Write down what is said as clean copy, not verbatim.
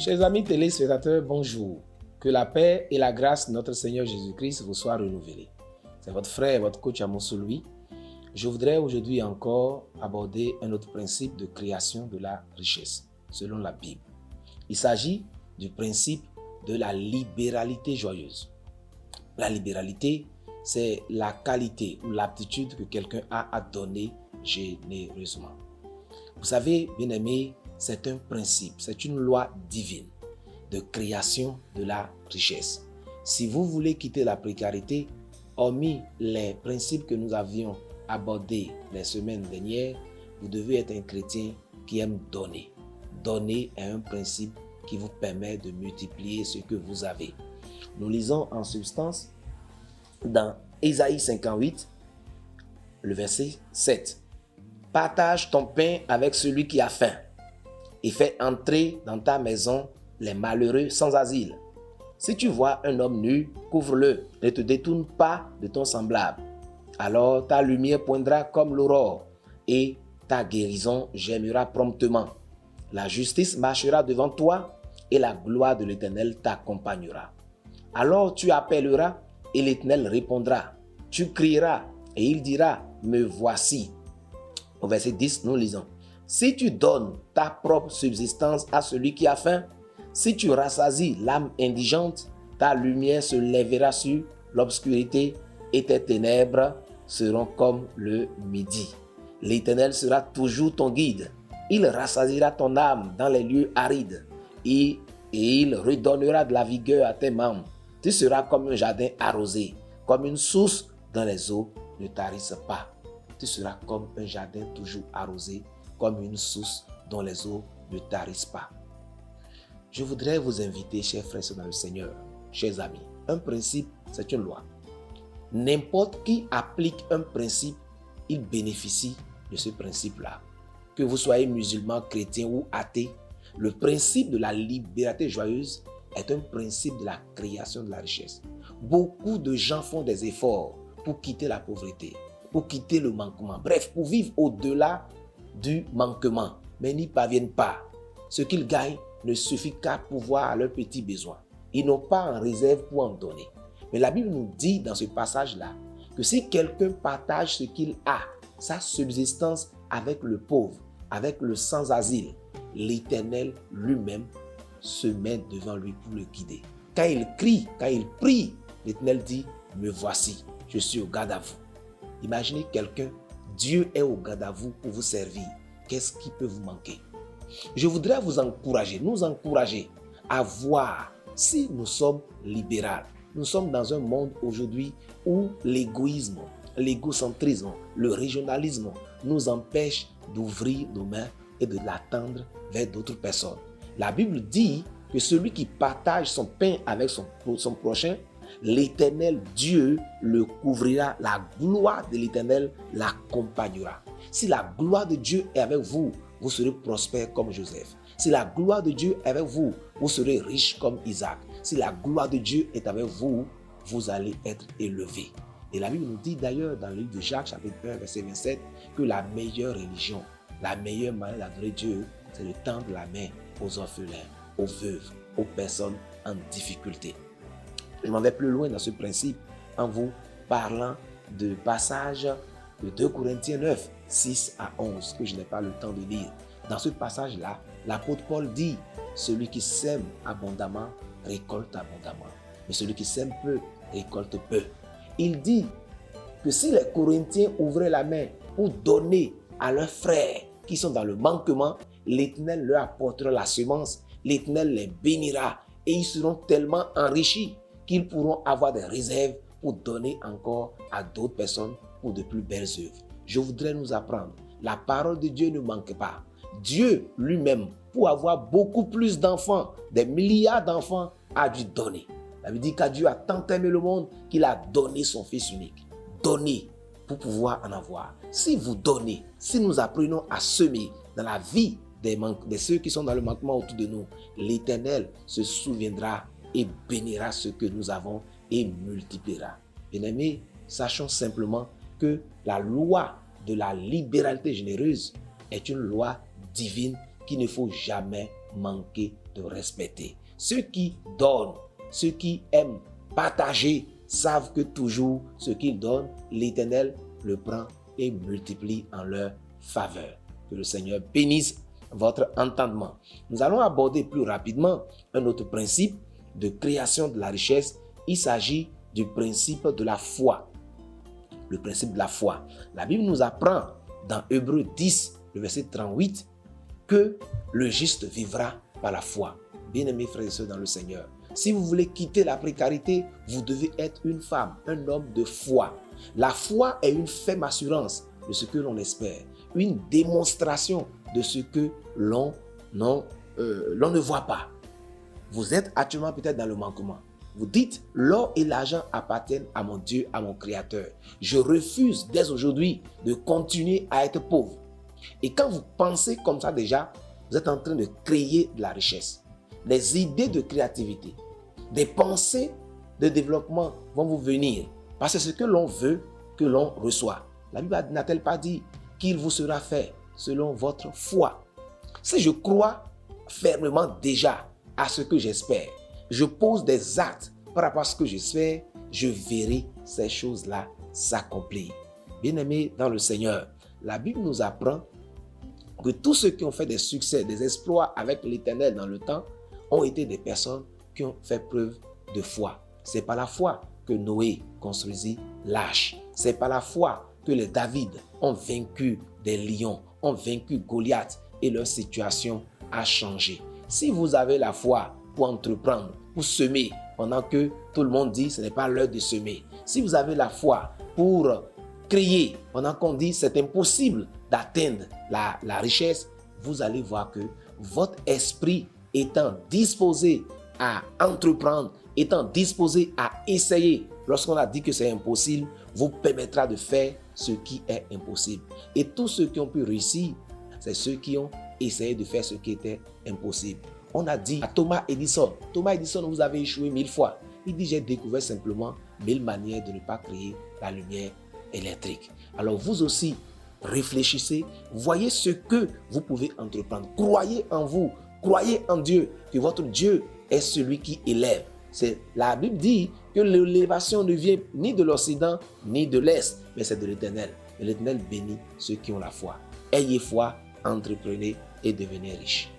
Chers amis téléspectateurs, bonjour. Que la paix et la grâce de notre Seigneur Jésus-Christ vous soient renouvelées. C'est votre frère et votre coach Amos Louis. Je voudrais aujourd'hui encore aborder un autre principe de création de la richesse, selon la Bible. Il s'agit du principe de la libéralité joyeuse. La libéralité, c'est la qualité ou l'aptitude que quelqu'un a à donner généreusement. Vous savez, bien-aimés, c'est un principe, c'est une loi divine de création de la richesse. Si vous voulez quitter la précarité, hormis les principes que nous avions abordés les semaines dernières, vous devez être un chrétien qui aime donner. Donner est un principe qui vous permet de multiplier ce que vous avez. Nous lisons en substance dans Ésaïe 58, le verset 7. Partage ton pain avec celui qui a faim et fais entrer dans ta maison les malheureux sans asile. Si tu vois un homme nu, couvre-le, ne te détourne pas de ton semblable. Alors ta lumière poindra comme l'aurore et ta guérison germera promptement. La justice marchera devant toi et la gloire de l'Éternel t'accompagnera. Alors tu appelleras et l'Éternel répondra. Tu crieras et il dira, me voici. Au verset 10, nous lisons. Si tu donnes ta propre subsistance à celui qui a faim, si tu rassasies l'âme indigente, ta lumière se lèvera sur l'obscurité et tes ténèbres seront comme le midi. L'Éternel sera toujours ton guide. Il rassasiera ton âme dans les lieux arides et il redonnera de la vigueur à tes membres. Tu seras comme un jardin arrosé, comme une source dont les eaux ne tarissent pas. Tu seras comme un jardin toujours arrosé, comme une source dont les eaux ne tarissent pas. Je voudrais vous inviter, chers frères dans le Seigneur, chers amis. Un principe, c'est une loi. N'importe qui applique un principe, il bénéficie de ce principe-là. Que vous soyez musulman, chrétien ou athée, le principe de la liberté joyeuse est un principe de la création de la richesse. Beaucoup de gens font des efforts pour quitter la pauvreté, pour quitter le manquement, bref, pour vivre au-delà du manquement, mais n'y parviennent pas. Ce qu'ils gagnent ne suffit qu'à pourvoir à leurs petits besoins. Ils n'ont pas en réserve pour en donner. Mais la Bible nous dit dans ce passage-là que si quelqu'un partage ce qu'il a, sa subsistance avec le pauvre, avec le sans-asile, l'Éternel lui-même se met devant lui pour le guider. Quand il crie, quand il prie, l'Éternel dit, me voici, je suis au garde à vous. Imaginez quelqu'un, Dieu est au garde à vous pour vous servir. Qu'est-ce qui peut vous manquer? Je voudrais vous encourager, nous encourager à voir si nous sommes libéraux. Nous sommes dans un monde aujourd'hui où l'égoïsme, l'égocentrisme, le régionalisme nous empêche d'ouvrir nos mains et de l'attendre vers d'autres personnes. La Bible dit que celui qui partage son pain avec son prochain, l'Éternel Dieu le couvrira, la gloire de l'Éternel l'accompagnera. Si la gloire de Dieu est avec vous, vous serez prospère comme Joseph. Si la gloire de Dieu est avec vous, vous serez riche comme Isaac. Si la gloire de Dieu est avec vous, vous allez être élevé. Et la Bible nous dit d'ailleurs dans le livre de Jacques, chapitre 1, verset 27, que la meilleure religion, la meilleure manière d'adorer Dieu, c'est de tendre la main aux orphelins, aux veuves, aux personnes en difficulté. Je m'en vais plus loin dans ce principe en vous parlant de passages de 2 Corinthiens 9, 6 à 11, que je n'ai pas le temps de lire. Dans ce passage-là, l'apôtre Paul dit, celui qui sème abondamment récolte abondamment, mais celui qui sème peu récolte peu. Il dit que si les Corinthiens ouvraient la main pour donner à leurs frères qui sont dans le manquement, l'Éternel leur apportera la semence, l'Éternel les bénira et ils seront tellement enrichis qu'ils pourront avoir des réserves pour donner encore à d'autres personnes pour de plus belles œuvres. Je voudrais nous apprendre, la parole de Dieu ne manque pas. Dieu lui-même, pour avoir beaucoup plus d'enfants, des milliards d'enfants, a dû donner. Ça veut dire que Dieu a tant aimé le monde qu'il a donné son Fils unique. Donner pour pouvoir en avoir. Si vous donnez, si nous apprenons à semer dans la vie de ceux qui sont dans le manquement autour de nous, l'Éternel se souviendra et bénira ce que nous avons et multipliera. Bien-aimés, sachons simplement que la loi de la libéralité généreuse est une loi divine qu'il ne faut jamais manquer de respecter. Ceux qui donnent, ceux qui aiment partager, savent que toujours ce qu'ils donnent, l'Éternel le prend et multiplie en leur faveur. Que le Seigneur bénisse votre entendement. Nous allons aborder plus rapidement un autre principe de création de la richesse. Il s'agit du principe de la foi. Le principe de la foi. La Bible nous apprend dans Hébreux 10, le verset 38, que le juste vivra par la foi. Bien-aimés frères et sœurs dans le Seigneur, si vous voulez quitter la précarité, vous devez être une femme, un homme de foi. La foi est une ferme assurance de ce que l'on espère, une démonstration de ce que l'on ne voit pas. Vous êtes actuellement peut-être dans le manquement. Vous dites, l'or et l'argent appartiennent à mon Dieu, à mon Créateur. Je refuse dès aujourd'hui de continuer à être pauvre. Et quand vous pensez comme ça déjà, vous êtes en train de créer de la richesse. Les idées de créativité, des pensées de développement vont vous venir. Parce que ce que l'on veut, que l'on reçoit. La Bible n'a-t-elle pas dit qu'il vous sera fait selon votre foi? Si je crois fermement déjà à ce que j'espère, je pose des actes par rapport à ce que j'espère, je verrai ces choses-là s'accomplir. Bien-aimés dans le Seigneur, la Bible nous apprend que tous ceux qui ont fait des succès, des exploits avec l'Éternel dans le temps, ont été des personnes qui ont fait preuve de foi. C'est par la foi que Noé construisit l'arche. C'est par la foi que les David ont vaincu des lions, ont vaincu Goliath et leur situation a changé. Si vous avez la foi pour entreprendre, pour semer, pendant que tout le monde dit ce n'est pas l'heure de semer. Si vous avez la foi pour créer, pendant qu'on dit c'est impossible d'atteindre la richesse, vous allez voir que votre esprit étant disposé à entreprendre, étant disposé à essayer, lorsqu'on a dit que c'est impossible, vous permettra de faire ce qui est impossible. Et tous ceux qui ont pu réussir, c'est ceux qui ont essayé de faire ce qui était impossible. On a dit à Thomas Edison, vous avez échoué 1000 fois. Il dit, j'ai découvert simplement 1000 manières de ne pas créer la lumière électrique. Alors vous aussi, réfléchissez, voyez ce que vous pouvez entreprendre. Croyez en vous, croyez en Dieu, que votre Dieu est celui qui élève. La Bible dit que l'élévation ne vient ni de l'Occident, ni de l'Est, mais c'est de l'Éternel. Et l'Éternel bénit ceux qui ont la foi. Ayez foi, entreprenez et devenez riches.